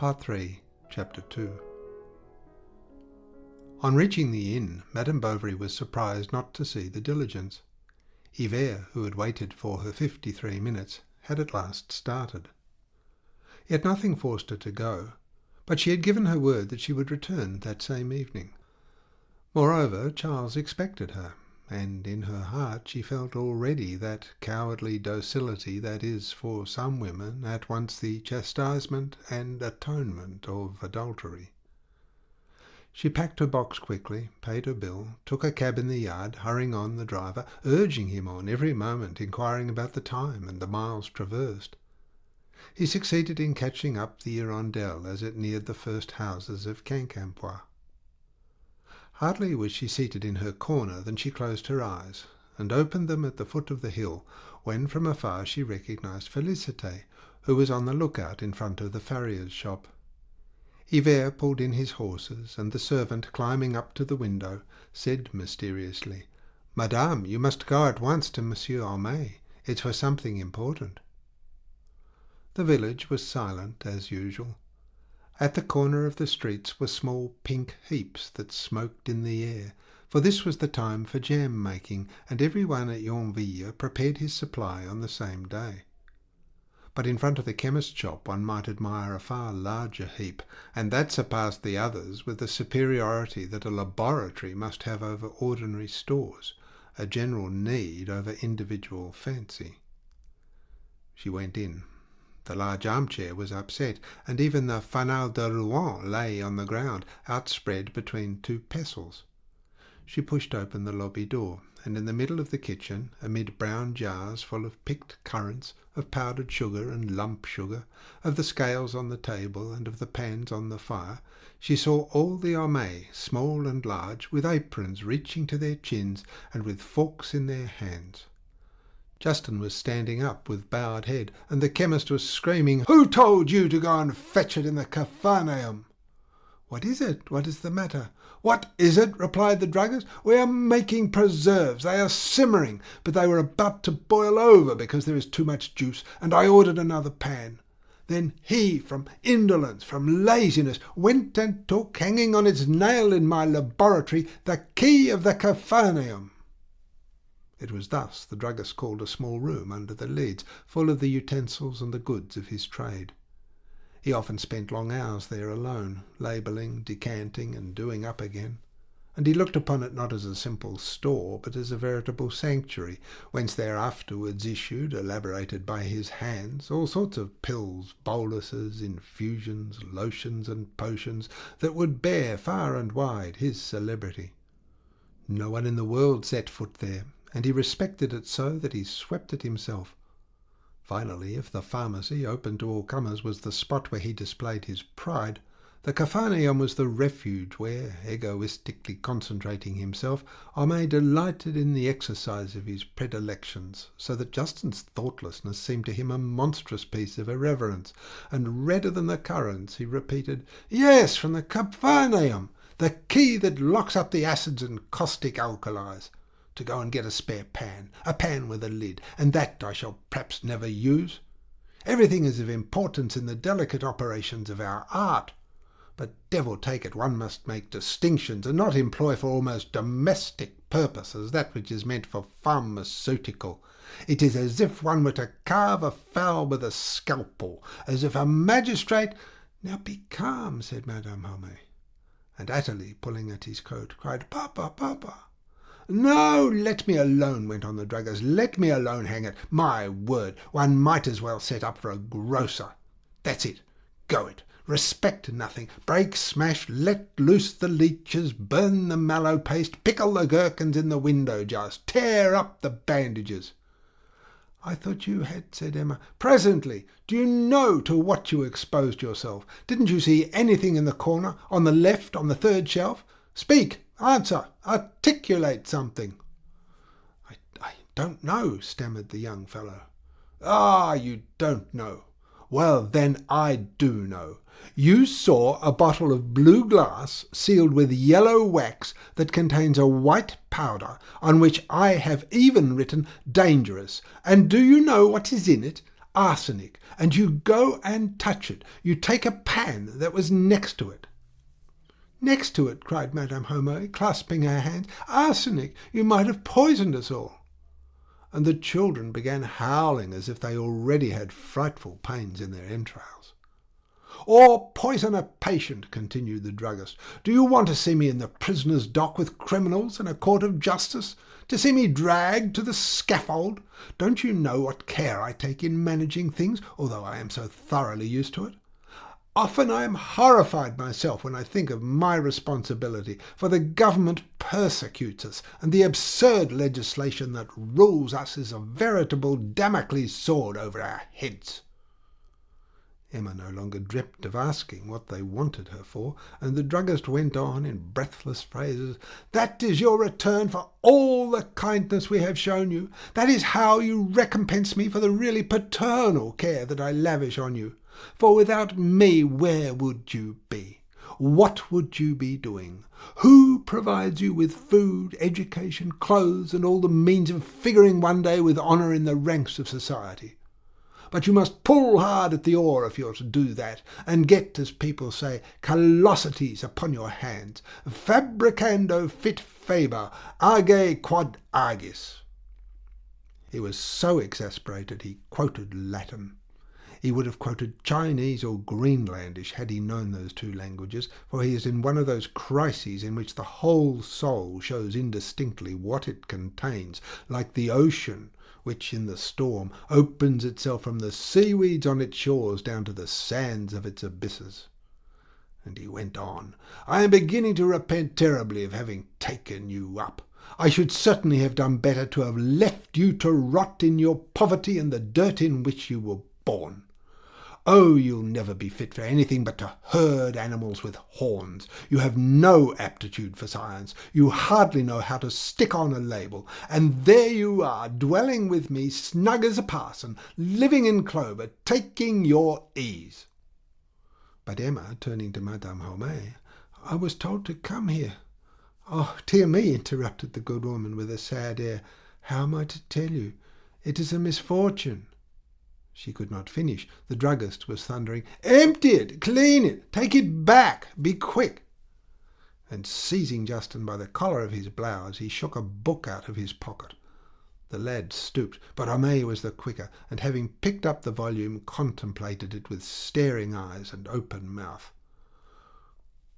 Part 3, Chapter 2. On reaching the inn, Madame Bovary was surprised not to see the diligence. Yver, who had waited for her 53 minutes, had at last started. Yet nothing forced her to go, but she had given her word that she would return that same evening. Moreover, Charles expected her, and in her heart she felt already that cowardly docility that is, for some women, at once the chastisement and atonement of adultery. She packed her box quickly, paid her bill, took a cab in the yard, hurrying on the driver, urging him on every moment, inquiring about the time and the miles traversed. He succeeded in catching up the Hirondelle as it neared the first houses of Quincampoix. Hardly was she seated in her corner than she closed her eyes, and opened them at the foot of the hill, when from afar she recognized Félicité, who was on the lookout in front of the farrier's shop. Yver pulled in his horses, and the servant, climbing up to the window, said mysteriously, "Madame, you must go at once to Monsieur Homais. It's for something important." The village was silent as usual. At the corner of the streets were small pink heaps that smoked in the air, for this was the time for jam making, and every one at Yonville prepared his supply on the same day. But in front of the chemist's shop one might admire a far larger heap, and that surpassed the others with the superiority that a laboratory must have over ordinary stores, a general need over individual fancy. She went in. The large armchair was upset, and even the fanal de Rouen lay on the ground, outspread between two pestles. She pushed open the lobby door, and in the middle of the kitchen, amid brown jars full of picked currants, of powdered sugar and lump sugar, of the scales on the table and of the pans on the fire, she saw all the Homais, small and large, with aprons reaching to their chins and with forks in their hands. Justin was standing up with bowed head, and the chemist was screaming, "Who told you to go and fetch it in the Capharnaum?" "What is it? What is the matter?" "What is it?" replied the druggist. "We are making preserves. They are simmering, but they were about to boil over because there is too much juice, and I ordered another pan. Then he, from indolence, from laziness, went and took, hanging on its nail in my laboratory, the key of the Capharnaum." It was thus the druggist called a small room under the leads, full of the utensils and the goods of his trade. He often spent long hours there alone, labelling, decanting, and doing up again, and he looked upon it not as a simple store, but as a veritable sanctuary, whence there afterwards issued, elaborated by his hands, all sorts of pills, boluses, infusions, lotions, and potions that would bear far and wide his celebrity. No one in the world set foot there, and he respected it so that he swept it himself. Finally, if the pharmacy, open to all comers, was the spot where he displayed his pride, the Capharnaum was the refuge where, egoistically concentrating himself, Homais delighted in the exercise of his predilections, so that Justin's thoughtlessness seemed to him a monstrous piece of irreverence, and redder than the currants he repeated, "Yes, from the Capharnaum, the key that locks up the acids and caustic alkalis. To go and get a spare pan, a pan with a lid, and that I shall perhaps never use. Everything is of importance in the delicate operations of our art. But devil take it, one must make distinctions, and not employ for almost domestic purposes that which is meant for pharmaceutical. It is as if one were to carve a fowl with a scalpel, as if a magistrate—" "Now be calm," said Madame Homais. And Athalie, pulling at his coat, cried, "Papa, papa!" "No, let me alone," went on the druggist. "Let me alone, hang it. My word, one might as well set up for a grocer. That's it. Go it. Respect nothing. Break, smash, let loose the leeches, burn the mallow paste, pickle the gherkins in the window jars, tear up the bandages." "I thought you had," said Emma. "Presently. Do you know to what you exposed yourself? Didn't you see anything in the corner, on the left, on the third shelf? Speak! Answer! Articulate something!" I don't know," stammered the young fellow. "Ah, you don't know. Well, then I do know. You saw a bottle of blue glass sealed with yellow wax that contains a white powder on which I have even written 'dangerous'. And do you know what is in it? arsenic, and you go and touch it. You take a pan that was next to it." "Next to it," cried Madame Homais, clasping her hands. "Arsenic! You might have poisoned us all." And the children began howling as if they already had frightful pains in their entrails. "Or poison a patient," continued the druggist. "Do you want to see me in the prisoner's dock with criminals in a court of justice? To see me dragged to the scaffold? Don't you know what care I take in managing things, although I am so thoroughly used to it? Often I am horrified myself when I think of my responsibility, for the government persecutes us, and the absurd legislation that rules us is a veritable Damocles sword over our heads." Emma no longer dreamt of asking what they wanted her for, and the druggist went on in breathless phrases. "That is your return for all the kindness we have shown you. That is how you recompense me for the really paternal care that I lavish on you. For without me, where would you be? What would you be doing? Who provides you with food, education, clothes, and all the means of figuring one day with honour in the ranks of society? But you must pull hard at the oar if you're to do that, and get, as people say, callosities upon your hands. Fabricando fit faber, age quod agis." He was so exasperated he quoted Latin. He would have quoted Chinese or Greenlandish had he known those two languages, for he is in one of those crises in which the whole soul shows indistinctly what it contains, like the ocean, which in the storm opens itself from the seaweeds on its shores down to the sands of its abysses. And he went on, "I am beginning to repent terribly of having taken you up. I should certainly have done better to have left you to rot in your poverty and the dirt in which you were born. Oh, you'll never be fit for anything but to herd animals with horns. You have no aptitude for science. You hardly know how to stick on a label. And there you are, dwelling with me, snug as a parson, living in clover, taking your ease." But Emma, turning to Madame Homais, "I was told to come here." "Oh, dear me," interrupted the good woman with a sad air. "How am I to tell you? It is a misfortune." She could not finish. The druggist was thundering, "Empty it! Clean it! Take it back! Be quick!" And seizing Justin by the collar of his blouse, he shook a book out of his pocket. The lad stooped, but Homais was the quicker, and having picked up the volume, contemplated it with staring eyes and open mouth.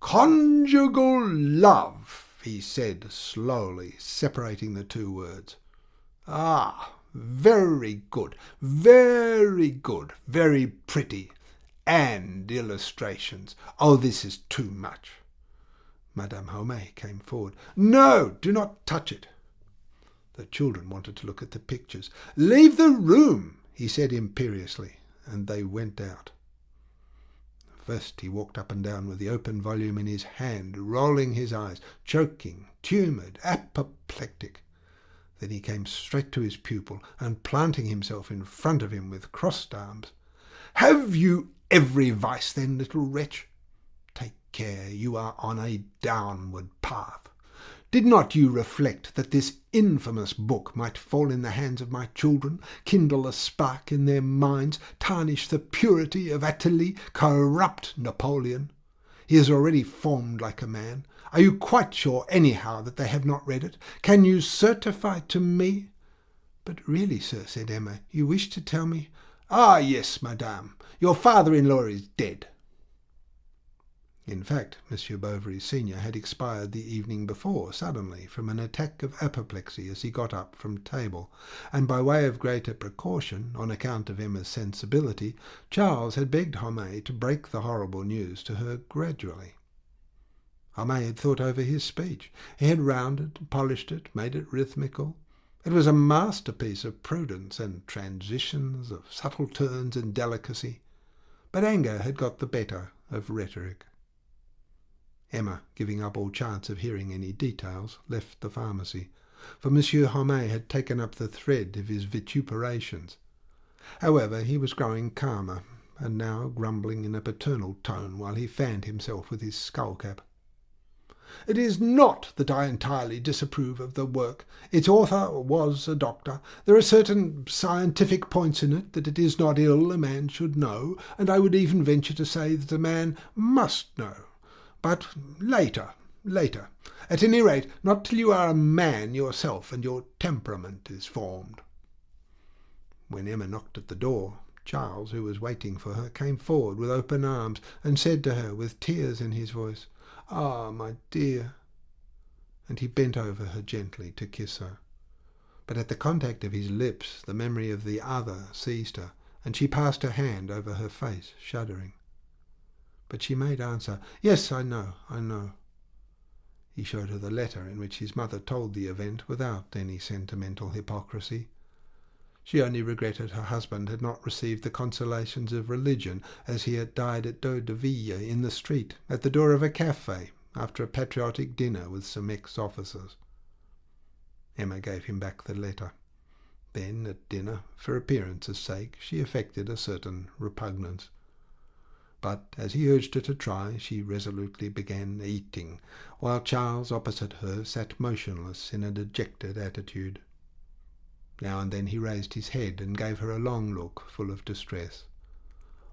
"Conjugal love," he said slowly, separating the two words. "Ah, very good, very good, very pretty. And illustrations. Oh, this is too much." Madame Homais came forward. "No, do not touch it." The children wanted to look at the pictures. "Leave the room," he said imperiously, and they went out. First he walked up and down with the open volume in his hand, rolling his eyes, choking, tumid, apoplectic. Then he came straight to his pupil, and planting himself in front of him with crossed arms, "Have you every vice then, little wretch? Take care, you are on a downward path. Did not you reflect that this infamous book might fall in the hands of my children, kindle a spark in their minds, tarnish the purity of Athalie, corrupt Napoleon? He is already formed like a man. Are you quite sure, anyhow, that they have not read it? Can you certify to me?" "But really, sir," said Emma, "you wish to tell me—" "Ah, yes, madame. Your father-in-law is dead." In fact, Monsieur Bovary senior had expired the evening before, suddenly, from an attack of apoplexy as he got up from table, and by way of greater precaution, on account of Emma's sensibility, Charles had begged Homais to break the horrible news to her gradually. Homais had thought over his speech. He had rounded, polished it, made it rhythmical. It was a masterpiece of prudence and transitions, of subtle turns and delicacy. But anger had got the better of rhetoric. Emma, giving up all chance of hearing any details, left the pharmacy, for Monsieur Homais had taken up the thread of his vituperations. However, he was growing calmer, and now grumbling in a paternal tone while he fanned himself with his skull-cap. It is not that I entirely disapprove of the work. Its author was a doctor. There are certain scientific points in it that it is not ill a man should know, and I would even venture to say that a man must know. But later. At any rate, not till you are a man yourself and your temperament is formed." When Emma knocked at the door, Charles, who was waiting for her, came forward with open arms and said to her, with tears in his voice, "Ah, my dear," and he bent over her gently to kiss her. But at the contact of his lips, the memory of the other seized her, and she passed her hand over her face, shuddering. But she made answer, "Yes, I know." He showed her the letter in which his mother told the event without any sentimental hypocrisy. She only regretted her husband had not received the consolations of religion, as he had died at Daudeville in the street, at the door of a café, after a patriotic dinner with some ex-officers. Emma gave him back the letter. Then, at dinner, for appearance's sake, she affected a certain repugnance. But, as he urged her to try, she resolutely began eating, while Charles opposite her sat motionless in a dejected attitude. Now and then he raised his head and gave her a long look full of distress.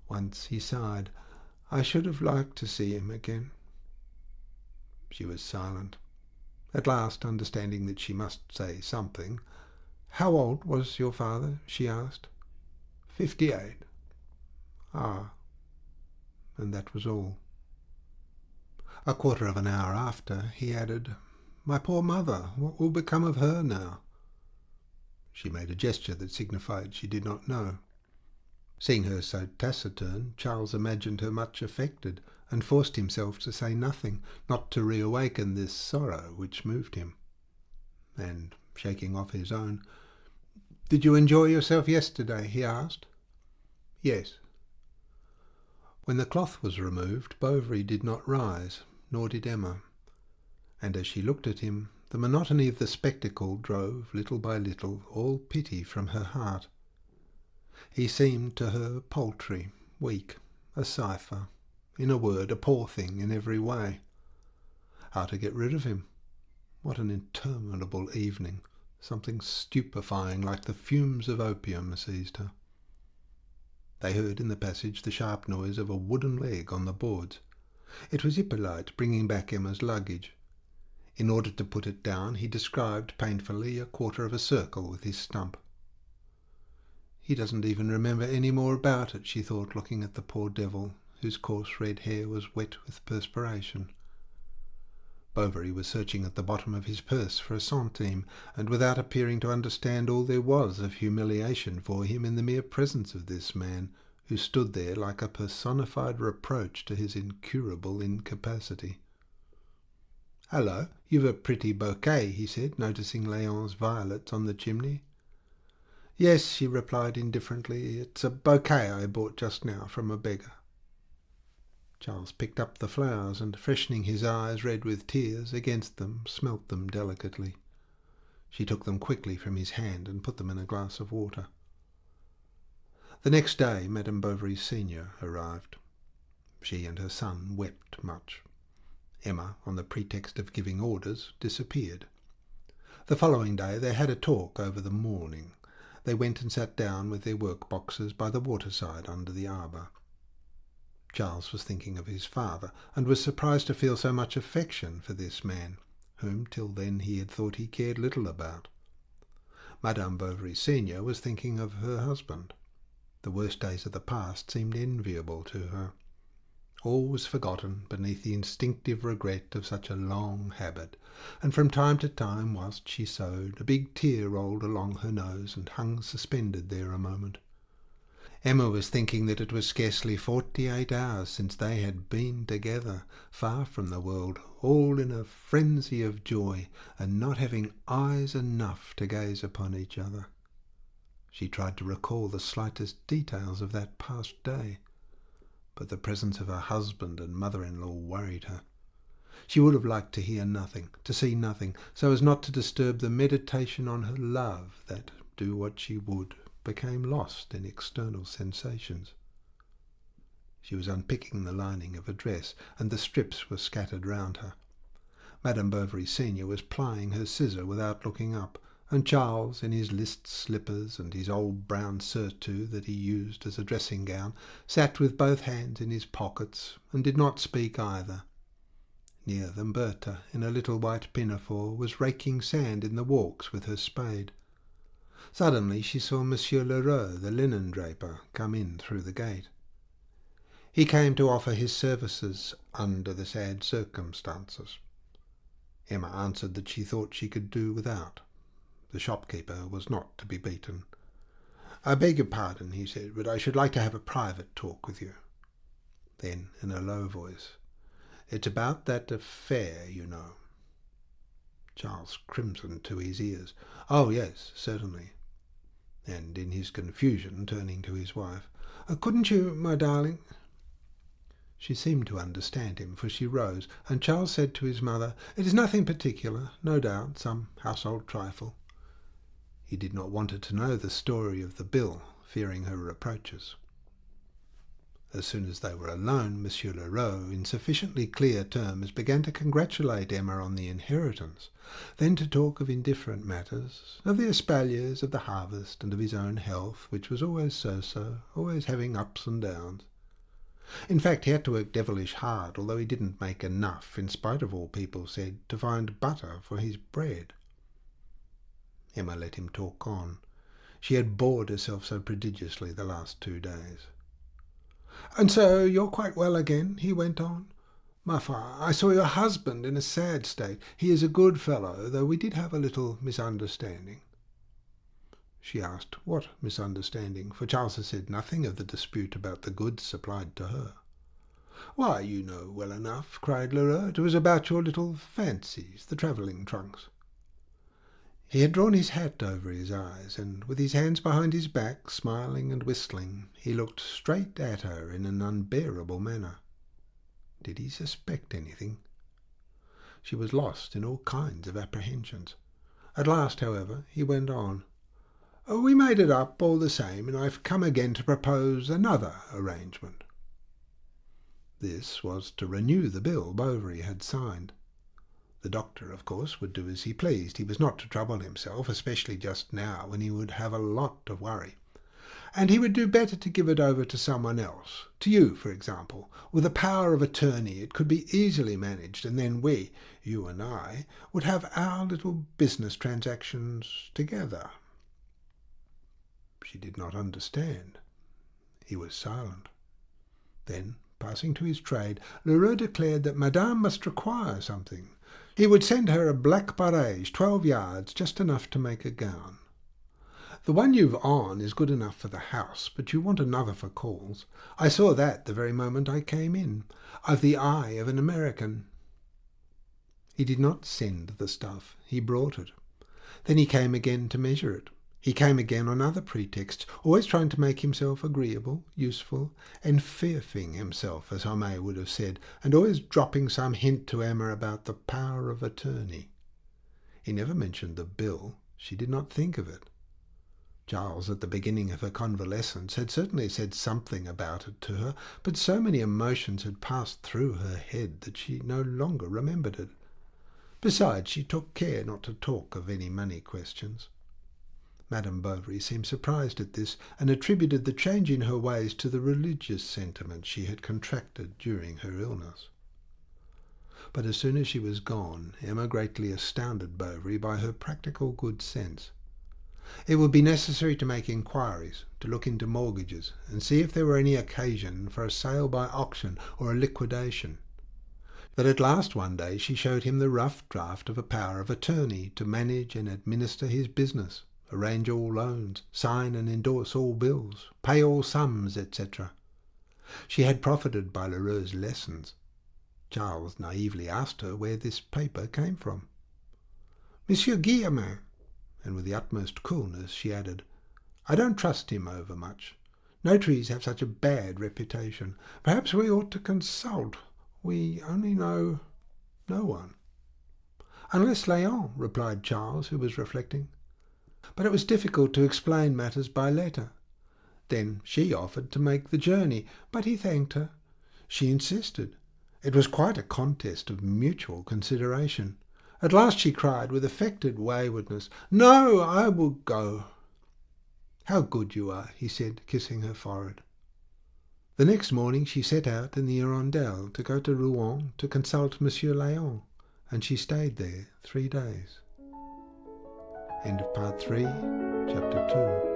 Once he sighed, "I should have liked to see him again." She was silent. At last, understanding that she must say something, "How old was your father?" she asked. 58. "Ah." And that was all. A quarter of an hour after, he added, "My poor mother, what will become of her now?" She made a gesture that signified she did not know. Seeing her so taciturn, Charles imagined her much affected, and forced himself to say nothing, not to reawaken this sorrow which moved him. And, shaking off his own, "Did you enjoy yourself yesterday?" he asked. "Yes." When the cloth was removed, Bovary did not rise, nor did Emma, and as she looked at him, the monotony of the spectacle drove, little by little, all pity from her heart. He seemed to her paltry, weak, a cipher, in a word, a poor thing in every way. How to get rid of him? What an interminable evening! Something stupefying like the fumes of opium seized her. They heard in the passage the sharp noise of a wooden leg on the boards. It was Hippolyte bringing back Emma's luggage. In order to put it down, he described painfully a quarter of a circle with his stump. "He doesn't even remember any more about it," she thought, looking at the poor devil, whose coarse red hair was wet with perspiration. Bovary was searching at the bottom of his purse for a centime, and without appearing to understand all there was of humiliation for him in the mere presence of this man, who stood there like a personified reproach to his incurable incapacity. "Hello, you've a pretty bouquet," he said, noticing Léon's violets on the chimney. "Yes," she replied indifferently, "it's a bouquet I bought just now from a beggar." Charles picked up the flowers and, freshening his eyes red with tears against them, smelt them delicately. She took them quickly from his hand and put them in a glass of water. The next day Madame Bovary senior arrived. She and her son wept much. Emma, on the pretext of giving orders, disappeared. The following day they had a talk over the morning. They went and sat down with their work-boxes by the waterside under the arbour. Charles was thinking of his father, and was surprised to feel so much affection for this man, whom till then he had thought he cared little about. Madame Bovary senior was thinking of her husband. The worst days of the past seemed enviable to her. All was forgotten beneath the instinctive regret of such a long habit, and from time to time, whilst she sewed, a big tear rolled along her nose and hung suspended there a moment. Emma was thinking that it was scarcely 48 hours since they had been together, far from the world, all in a frenzy of joy, and not having eyes enough to gaze upon each other. She tried to recall the slightest details of that past day, but the presence of her husband and mother-in-law worried her. She would have liked to hear nothing, to see nothing, so as not to disturb the meditation on her love that, do what she would, became lost in external sensations. She was unpicking the lining of a dress, and the strips were scattered round her. Madame Bovary senior was plying her scissor without looking up, and Charles, in his list slippers and his old brown surtout that he used as a dressing-gown, sat with both hands in his pockets and did not speak either. Near them Bertha, in a little white pinafore, was raking sand in the walks with her spade. Suddenly she saw Monsieur Lheureux, the linen-draper, come in through the gate. He came to offer his services under the sad circumstances. Emma answered that she thought she could do without. The shopkeeper was not to be beaten. "I beg your pardon," he said, "but I should like to have a private talk with you." Then, in a low voice, "It's about that affair, you know." Charles crimsoned to his ears. "Oh, yes, certainly." And in his confusion, turning to his wife, "Couldn't you, my darling?" She seemed to understand him, for she rose, and Charles said to his mother, "It is nothing particular, no doubt, some household trifle." He did not want her to know the story of the bill, fearing her reproaches. As soon as they were alone, Monsieur Lheureux, in sufficiently clear terms, began to congratulate Emma on the inheritance, then to talk of indifferent matters, of the espaliers, of the harvest, and of his own health, which was always so-so, always having ups and downs. In fact, he had to work devilish hard, although he didn't make enough, in spite of all people said, to find butter for his bread. Emma let him talk on. She had bored herself so prodigiously the last 2 days. "And so you're quite well again?" he went on. "Ma foi, I saw your husband in a sad state. He is a good fellow, though we did have a little misunderstanding." She asked what misunderstanding, for Charles had said nothing of the dispute about the goods supplied to her. "Why, you know well enough," cried Lheureux. "It was about your little fancies, the travelling trunks." He had drawn his hat over his eyes, and, with his hands behind his back, smiling and whistling, he looked straight at her in an unbearable manner. Did he suspect anything? She was lost in all kinds of apprehensions. At last, however, he went on. "We made it up all the same, and I've come again to propose another arrangement." This was to renew the bill Bovary had signed. The doctor, of course, would do as he pleased. He was not to trouble himself, especially just now, when he would have a lot of worry. And he would do better to give it over to someone else, to you, for example. With a power of attorney it could be easily managed, and then we, you and I, would have our little business transactions together. She did not understand. He was silent. Then, passing to his trade, Lheureux declared that Madame must require something. He would send her a black barège, 12 yards, just enough to make a gown. "The one you've on is good enough for the house, but you want another for calls. I saw that the very moment I came in. I've the eye of an American." He did not send the stuff. He brought it. Then he came again to measure it. He came again on other pretexts, always trying to make himself agreeable, useful, and fierfing himself, as Homais would have said, and always dropping some hint to Emma about the power of attorney. He never mentioned the bill. She did not think of it. Charles, at the beginning of her convalescence, had certainly said something about it to her, but so many emotions had passed through her head that she no longer remembered it. Besides, she took care not to talk of any money questions. Madame Bovary seemed surprised at this, and attributed the change in her ways to the religious sentiment she had contracted during her illness. But as soon as she was gone, Emma greatly astounded Bovary by her practical good sense. It would be necessary to make inquiries, to look into mortgages, and see if there were any occasion for a sale by auction or a liquidation. That at last one day she showed him the rough draft of a power of attorney to manage and administer his business, arrange all loans, sign and endorse all bills, pay all sums, etc. She had profited by Lheureux's lessons. Charles naively asked her where this paper came from. "Monsieur Guillaumin," and with the utmost coolness she added, "I don't trust him overmuch. Notaries have such a bad reputation. Perhaps we ought to consult. We only know no one." "Unless Léon," replied Charles, who was reflecting. But it was difficult to explain matters by letter. Then she offered to make the journey, but he thanked her. She insisted, It was quite a contest of mutual consideration. At last she cried with affected waywardness, "No, I will go." "How good you are," he said, kissing her forehead. The next morning she set out in the Hirondelle to go to Rouen to consult Monsieur Léon, and she stayed there 3 days. End of part 3, chapter 2.